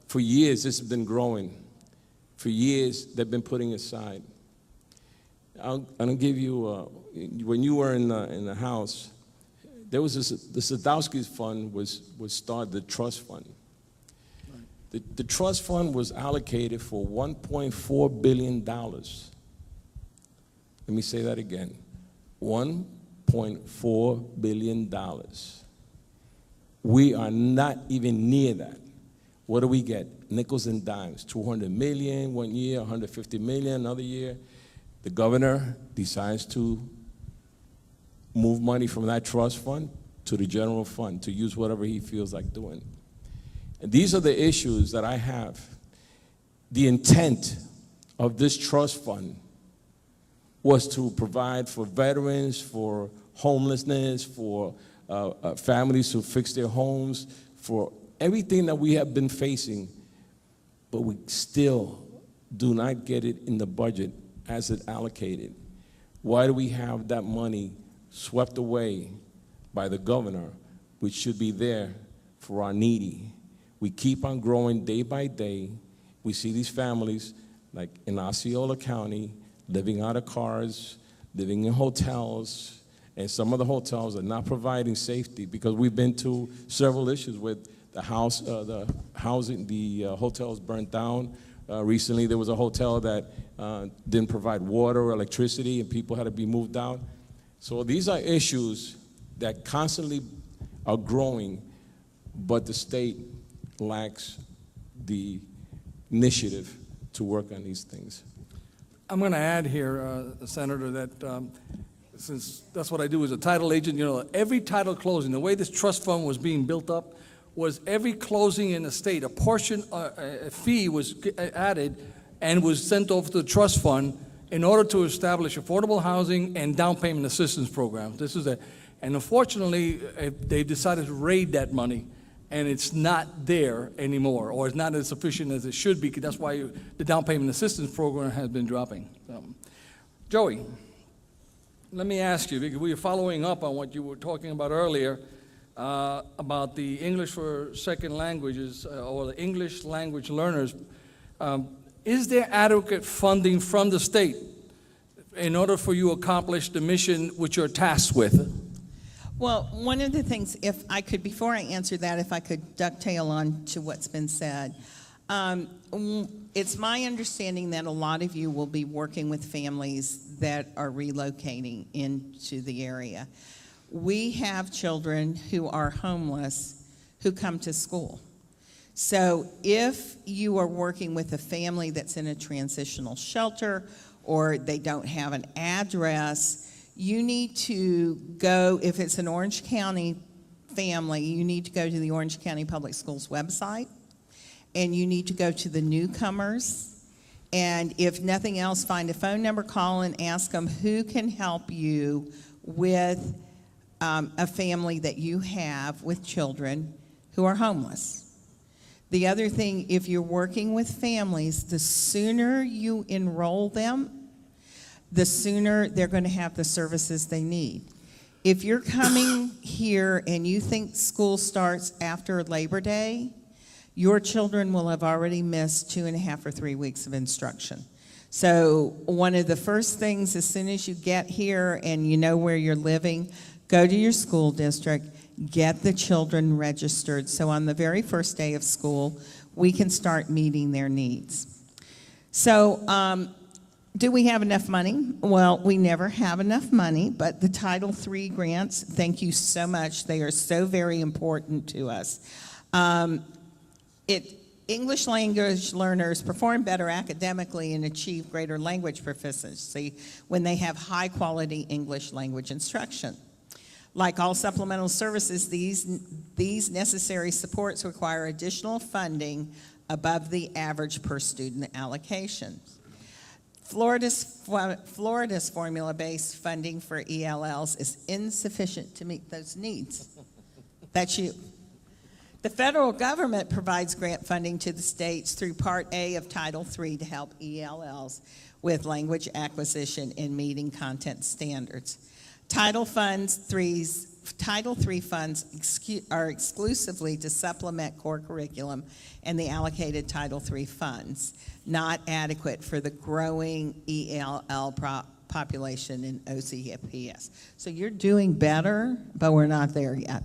for years this has been growing. For years they've been putting aside. I'll give you, when you were in the House, there was the Sadowski Fund was started, the trust fund. The trust fund was allocated for $1.4 billion. Let me say that again, $1.4 billion. We are not even near that. What do we get? Nickels and dimes, 200 million one year, 150 million another year. The governor decides to move money from that trust fund to the general fund to use whatever he feels like doing. And these are the issues that I have. The intent of this trust fund was to provide for veterans, for homelessness, for families to fix their homes, for everything that we have been facing, but we still do not get it in the budget as it allocated. Why do we have that money swept away by the governor, which should be there for our needy? We keep on growing day by day. We see these families, like in Osceola County, living out of cars, living in hotels, and some of the hotels are not providing safety because we've been to several issues with the hotels burnt down. Recently, there was a hotel that didn't provide water or electricity, and people had to be moved out. So these are issues that constantly are growing, but the state lacks the initiative to work on these things. I'm going to add here, Senator, that since that's what I do as a title agent, every title closing, the way this trust fund was being built up was every closing in the state, a portion, a fee was added and was sent over to the trust fund in order to establish affordable housing and down payment assistance programs. And unfortunately, they've decided to raid that money, and it's not there anymore, or it's not as sufficient as it should be. That's why the down payment assistance program has been dropping. Joey, let me ask you, because we are following up on what you were talking about earlier about the English for second languages or the English language learners. Is there adequate funding from the state in order for you to accomplish the mission which you're tasked with? Well, one of the things, if I could, before I answer that, if I could dovetail on to what's been said, it's my understanding that a lot of you will be working with families that are relocating into the area. We have children who are homeless who come to school. So if you are working with a family that's in a transitional shelter or they don't have an address, you need to go, if it's an Orange County family, you need to go to the Orange County Public Schools website, and you need to go to the newcomers, and if nothing else, find a phone number, call and ask them who can help you with a family that you have with children who are homeless. The other thing, if you're working with families, the sooner you enroll them, the sooner they're going to have the services they need. If you're coming here and you think school starts after Labor Day, your children will have already missed 2.5 or 3 weeks of instruction. So one of the first things, as soon as you get here and you know where you're living, go to your school district, get the children registered, so on the very first day of school, we can start meeting their needs. So, do we have enough money? Well, we never have enough money, but the Title III grants, thank you so much. They are so very important to us. English language learners perform better academically and achieve greater language proficiency when they have high-quality English language instruction. Like all supplemental services, these necessary supports require additional funding above the average per student allocation. Florida's formula-based funding for ELLs is insufficient to meet those needs. That's you. The federal government provides grant funding to the states through Part A of Title III to help ELLs with language acquisition and meeting content standards. Title III funds are exclusively to supplement core curriculum and the allocated Title III funds, not adequate for the growing ELL population in OCPS. So you're doing better, but we're not there yet.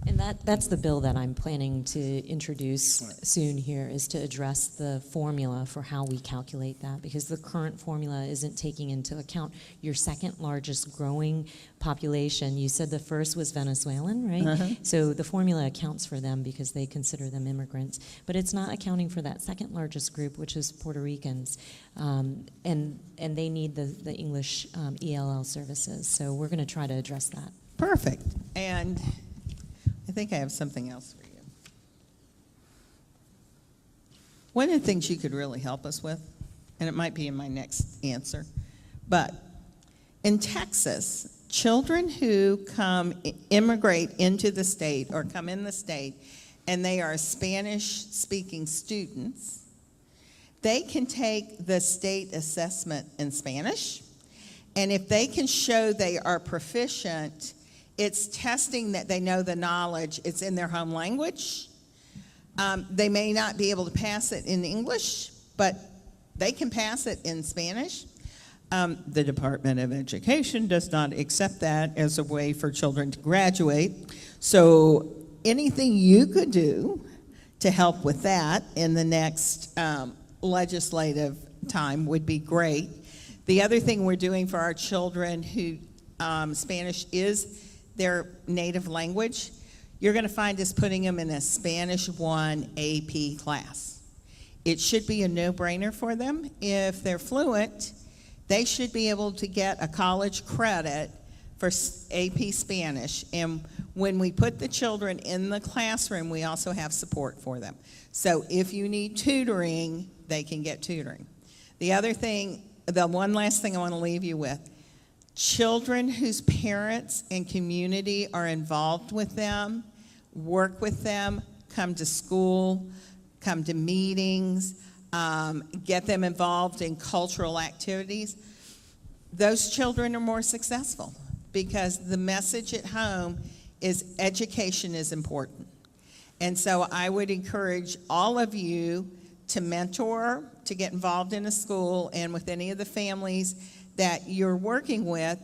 And that's the bill that I'm planning to introduce soon here, is to address the formula for how we calculate that, because the current formula isn't taking into account your second largest growing population. You said the first was Venezuelan, right? So the formula accounts for them because they consider them immigrants, but it's not accounting for that second largest group, which is Puerto Ricans, and they need the English ELL services. So we're going to try to address that. Perfect. And I think I have something else for you. One of the things you could really help us with, and it might be in my next answer, but in Texas, children who immigrate into the state or come in the state and they are Spanish-speaking students, they can take the state assessment in Spanish, and if they can show they are proficient, it's testing that they know the knowledge. It's in their home language. They may not be able to pass it in English, but they can pass it in Spanish. The Department of Education does not accept that as a way for children to graduate. So anything you could do to help with that in the next legislative time would be great. The other thing we're doing for our children who Spanish is their native language, you're going to find us putting them in a Spanish 1 AP class. It should be a no-brainer for them. If they're fluent, they should be able to get a college credit for AP Spanish. And when we put the children in the classroom, we also have support for them. So if you need tutoring, they can get tutoring. The other thing, the one last thing I want to leave you with, children whose parents and community are involved with them, work with them, come to school, come to meetings, get them involved in cultural activities, those children are more successful because the message at home is education is important. And so I would encourage all of you to mentor, to get involved in a school and with any of the families that you're working with.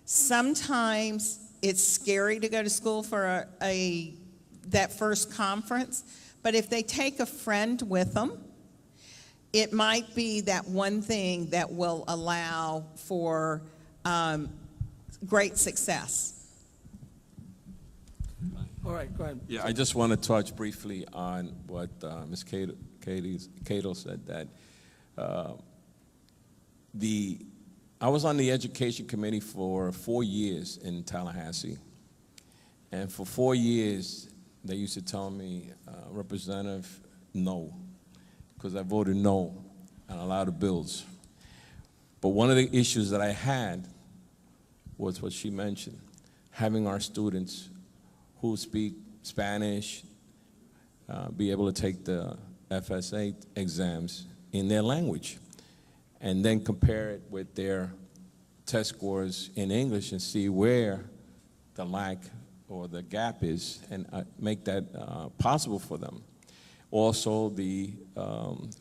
Sometimes it's scary to go to school for that first conference, but if they take a friend with them, it might be that one thing that will allow for great success. All right, go ahead. Yeah, I just want to touch briefly on what Ms. Cato said, that I was on the education committee for 4 years in Tallahassee. And for 4 years, they used to tell me, Representative, no, because I voted no on a lot of bills. But one of the issues that I had was what she mentioned, having our students who speak Spanish be able to take the FSA exams in their language, and then compare it with their test scores in English and see where the lack or the gap is, and make that possible for them. Also, the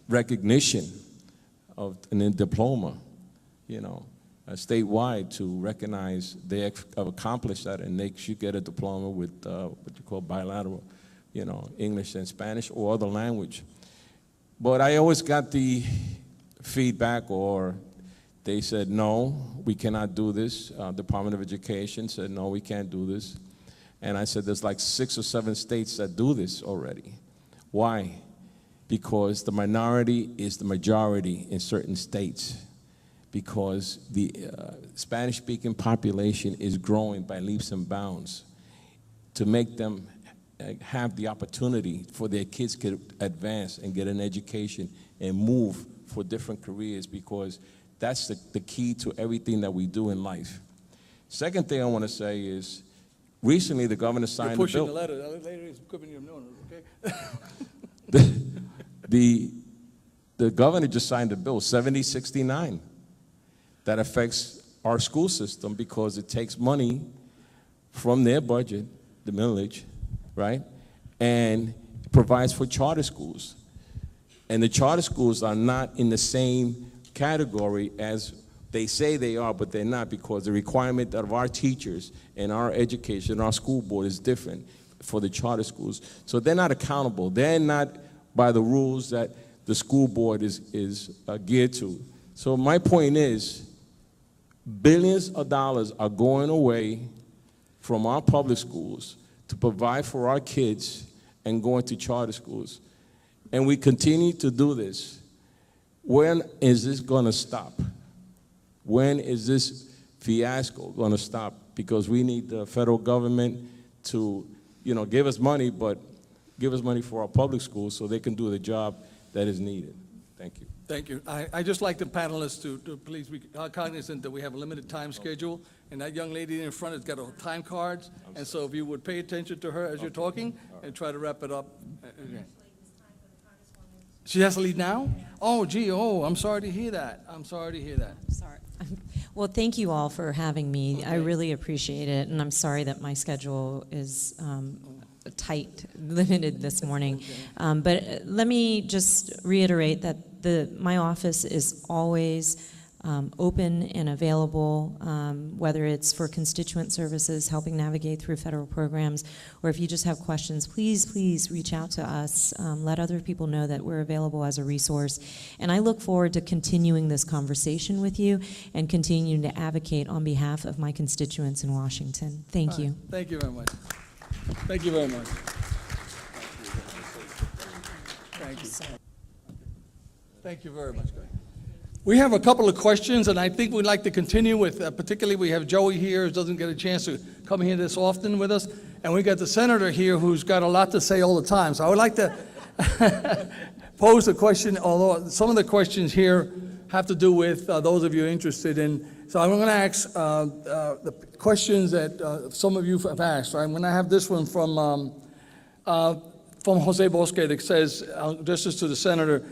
recognition of a diploma, statewide, to recognize they have accomplished that, and they should get a diploma with what you call bilateral, English and Spanish or other language. But I always got the feedback, or they said, no, we cannot do this. Department of Education said, no, we can't do this. And I said, there's like 6 or 7 states that do this already. Why? Because the minority is the majority in certain states. Because the Spanish-speaking population is growing by leaps and bounds. To make them have the opportunity for their kids to advance and get an education and move for different careers, because that's the key to everything that we do in life. Second thing I want to say is, recently the governor signed a bill. You're pushing the letter. The lady is giving you a notice, okay? The governor just signed a bill, 7069, that affects our school system because it takes money from their budget, the millage, right, and provides for charter schools. And the charter schools are not in the same category as they say they are, but they're not, because the requirement of our teachers and our education, our school board is different. for the charter schools. So they're not accountable. They're not by the rules that the school board is geared to. So my point is, billions of dollars are going away from our public schools to provide for our kids and going to charter schools. And we continue to do this. When is this going to stop? When is this fiasco going to stop? Because we need the federal government to, give us money, but give us money for our public schools so they can do the job that is needed. Thank you. Thank you. I just like the panelists to please be cognizant that we have a limited time schedule, and that young lady in front has got a time cards, and so if you would pay attention to her as you're talking and try to wrap it up. Okay. She has to leave now? Oh, gee, I'm sorry to hear that. I'm sorry to hear that. Sorry. Well, thank you all for having me. I Okay. really appreciate it, and I'm sorry that my schedule is tight, limited this morning. But let me just reiterate that my office is always open and available, whether it's for constituent services, helping navigate through federal programs, or if you just have questions, please reach out to us. Let other people know that we're available as a resource. And I look forward to continuing this conversation with you and continuing to advocate on behalf of my constituents in Washington. Thank you. Thank you very much. Thank you very much. Thank you. Thank you very much, Greg. We have a couple of questions, and I think we'd like to continue with, particularly we have Joey here, who doesn't get a chance to come here this often with us, and we got the senator here who's got a lot to say all the time. So I would like to pose a question, although some of the questions here have to do with those of you interested in. So I'm going to ask the questions that some of you have asked. I'm going to have this one from Jose Bosque that says, this is to the senator,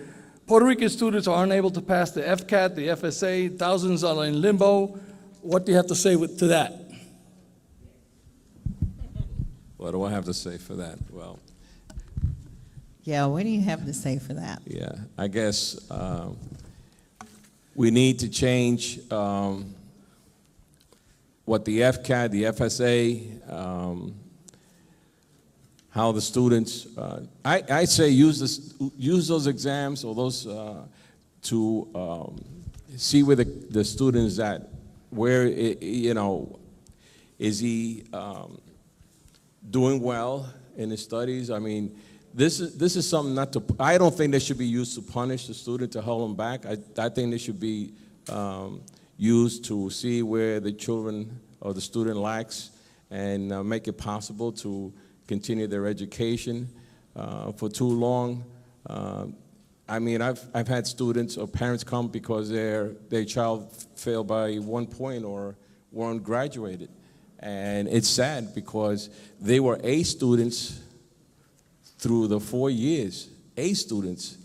Puerto Rican students are unable to pass the FCAT, the FSA, thousands are in limbo. What do you have to say to that? What do I have to say for that? Well, Yeah, what do you have to say for that? yeah, I guess we need to change what the FCAT, the FSA, how the students, I say use those exams or those to see where the student is at, where, is he doing well in his studies? I mean, this is something not to, I don't think they should be used to punish the student, to hold them back. I think they should be used to see where the children or the student lacks and make it possible to continue their education. For too long, I mean, I've had students or parents come because their child failed by 1 point or weren't graduated. And it's sad because they were A students through the 4 years, A students,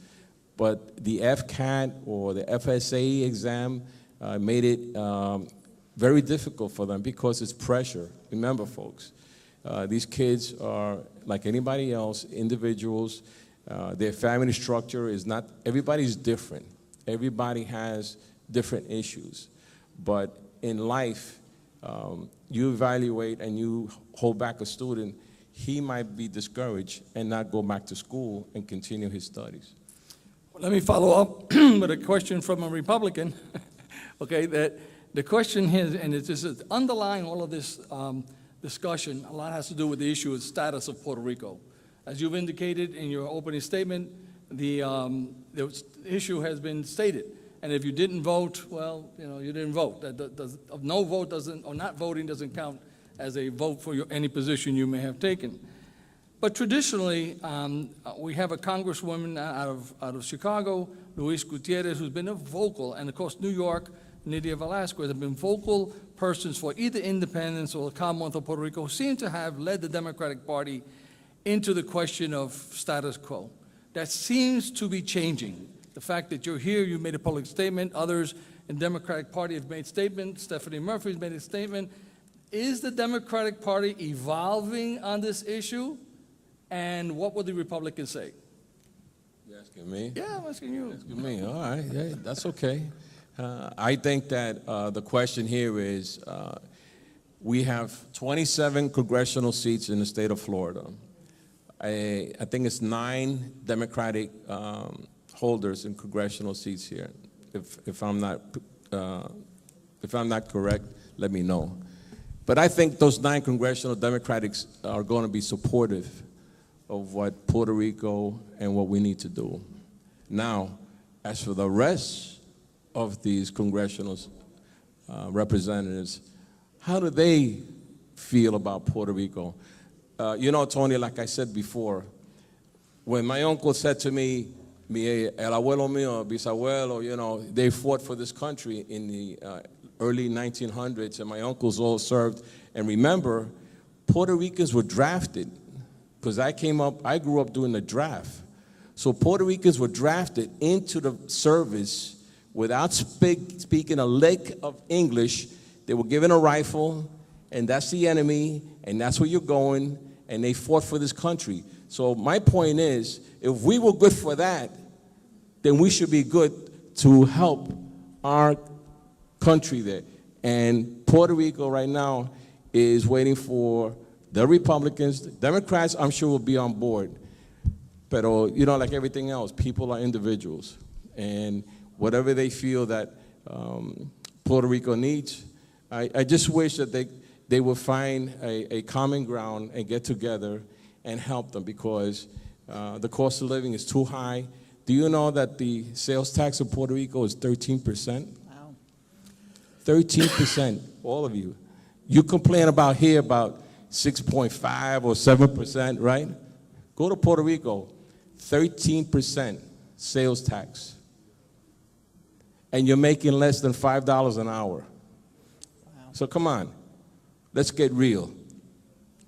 but the FCAT or the FSA exam made it very difficult for them because it's pressure. Remember, folks, these kids are like anybody else, individuals. Their family structure is not, everybody's different. Everybody has different issues. But in life, you evaluate and you hold back a student, he might be discouraged and not go back to school and continue his studies. Let me follow up with a question from a Republican. Okay, that the question is, and it's just underlying all of this discussion, a lot has to do with the issue of status of Puerto Rico. As you've indicated in your opening statement, the issue has been stated. And if you didn't vote, well, you didn't vote. No vote doesn't, or not voting doesn't count as a vote for any position you may have taken. But traditionally, we have a congresswoman out of Chicago, Luis Gutierrez, who's been a vocal, and of course New York, Nydia Velasquez, have been vocal persons for either independence or the Commonwealth of Puerto Rico, who seem to have led the Democratic Party into the question of status quo. That seems to be changing. The fact that you're here, you made a public statement, others in the Democratic Party have made statements, Stephanie Murphy's made a statement. Is the Democratic Party evolving on this issue? And what would the Republicans say? You asking me? Yeah, I'm asking you. Asking me, all right, yeah, that's okay. I think that the question here is, We have 27 congressional seats in the state of Florida. I think it's 9 Democratic holders in congressional seats here. If I'm not correct, let me know. But I think those 9 congressional Democrats are going to be supportive of what Puerto Rico and what we need to do. Now, as for the rest of these congressional representatives, how do they feel about Puerto Rico? You know, Tony, like I said before, when my uncle said to me, el abuelo mío, bisabuelo, you know, they fought for this country in the early 1900s, and my uncles all served. And remember, Puerto Ricans were drafted, because I grew up doing the draft. So Puerto Ricans were drafted into the service without speaking a lick of English. They were given a rifle, and that's the enemy, and that's where you're going, and they fought for this country. So my point is, if we were good for that, then we should be good to help our country there. And Puerto Rico right now is waiting for the Republicans. The Democrats, I'm sure, will be on board. But, you know, like everything else, people are individuals. And whatever they feel that Puerto Rico needs, I just wish that they would find a common ground and get together and help them, because the cost of living is too high. Do you know that the sales tax of Puerto Rico is 13%? Wow. 13%, all of you. You complain about here about 6.5 or 7%, right? Go to Puerto Rico, 13% sales tax. And you're making less than $5 an hour. Wow. So come on, let's get real.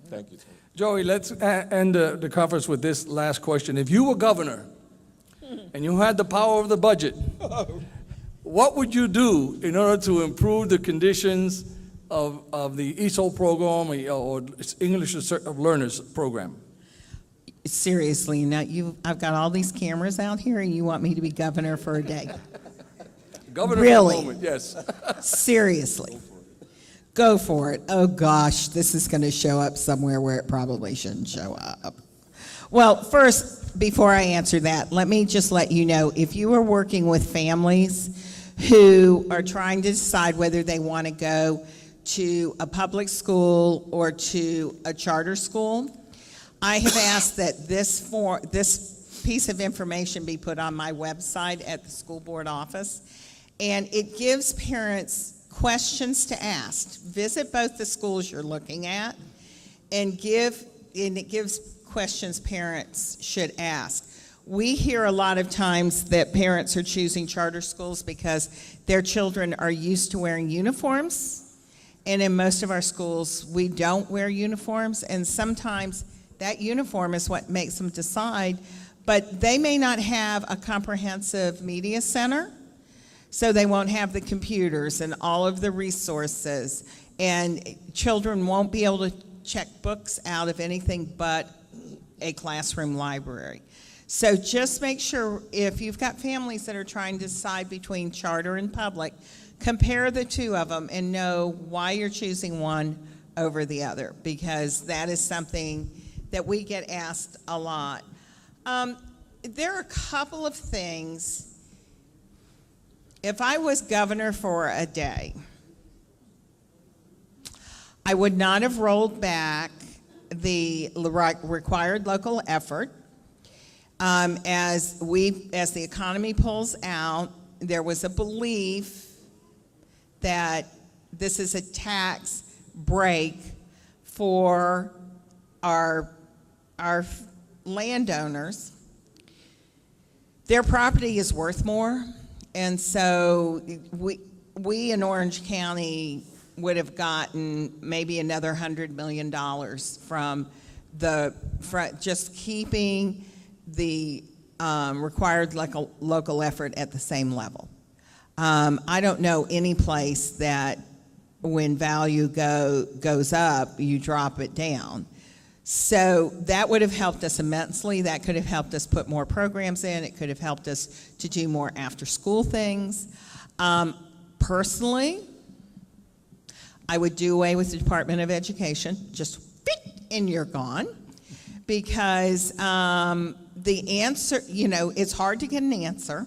Thank you. Joey, let's end the conference with this last question. If you were governor and you had the power of the budget, what would you do in order to improve the conditions of the ESOL program or English of Learners program? Seriously, now I've got all these cameras out here, and you want me to be governor for a day? Governor Really? for the moment, yes. Seriously. Go for it. Oh gosh, this is going to show up somewhere where it probably shouldn't show up. Well, first, before I answer that, let me just let you know, if you are working with families who are trying to decide whether they want to go to a public school or to a charter school, I have asked that this piece of information be put on my website at the school board office, and it gives parents questions to ask. Visit both the schools you're looking at, and it gives questions parents should ask. We hear a lot of times that parents are choosing charter schools because their children are used to wearing uniforms, and in most of our schools we don't wear uniforms, and sometimes that uniform is what makes them decide, but they may not have a comprehensive media center, so they won't have the computers and all of the resources, and children won't be able to check books out of anything but a classroom library. So just make sure, if you've got families that are trying to decide between charter and public, compare the two of them and know why you're choosing one over the other, because that is something that we get asked a lot. There are a couple of things. If I was governor for a day, I would not have rolled back the required local effort. As the economy pulls out, there was a belief that this is a tax break for our landowners. Their property is worth more, and so we in Orange County would have gotten maybe another $100 million from just keeping the required local effort at the same level. I don't know any place that when value goes up, you drop it down. So that would have helped us immensely. That could have helped us put more programs in. It could have helped us to do more after-school things. Personally, I would do away with the Department of Education, just fit, and you're gone. Because the answer, you know, it's hard to get an answer.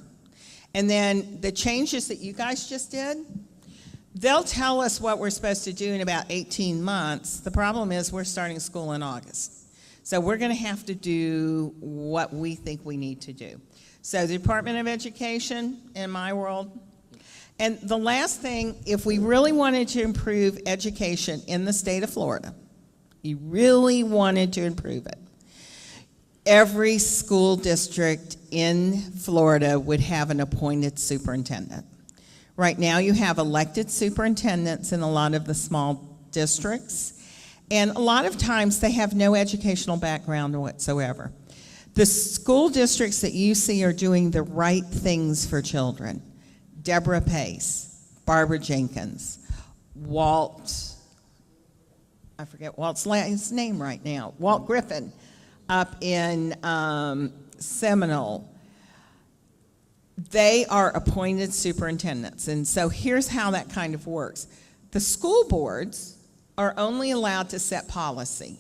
And then the changes that you guys just did, they'll tell us what we're supposed to do in about 18 months. The problem is we're starting school in August. So we're going to have to do what we think we need to do. So the Department of Education, in my world. And the last thing, if we really wanted to improve education in the state of Florida, you really wanted to improve it, every school district in Florida would have an appointed superintendent. Right now you have elected superintendents in a lot of the small districts, and a lot of times they have no educational background whatsoever. The school districts that you see are doing the right things for children. Deborah Pace, Barbara Jenkins, Walt, I forget Walt's last name right now, Walt Griffin up in Seminole. They are appointed superintendents. And so here's how that kind of works. The school boards are only allowed to set policy.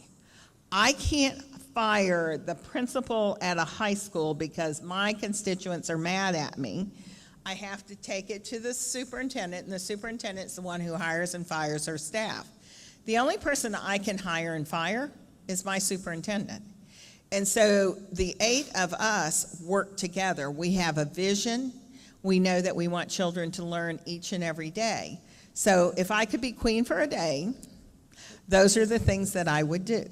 I can't fire the principal at a high school because my constituents are mad at me. I have to take it to the superintendent, and the superintendent's the one who hires and fires her staff. The only person I can hire and fire is my superintendent. And so the 8 of us work together. We have a vision. We know that we want children to learn each and every day. So if I could be queen for a day, those are the things that I would do.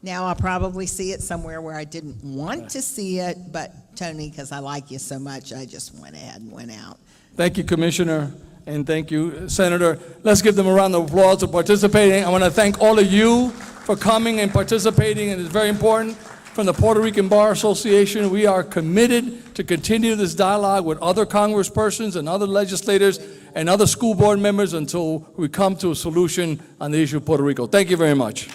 Now, I'll probably see it somewhere where I didn't want to see it, but Tony, because I like you so much, I just went ahead and went out. Thank you, Commissioner, and thank you, Senator. Let's give them a round of applause for participating. I want to thank all of you for coming and participating, and it's very important. From the Puerto Rican Bar Association, we are committed to continue this dialogue with other congresspersons and other legislators and other school board members until we come to a solution on the issue of Puerto Rico. Thank you very much.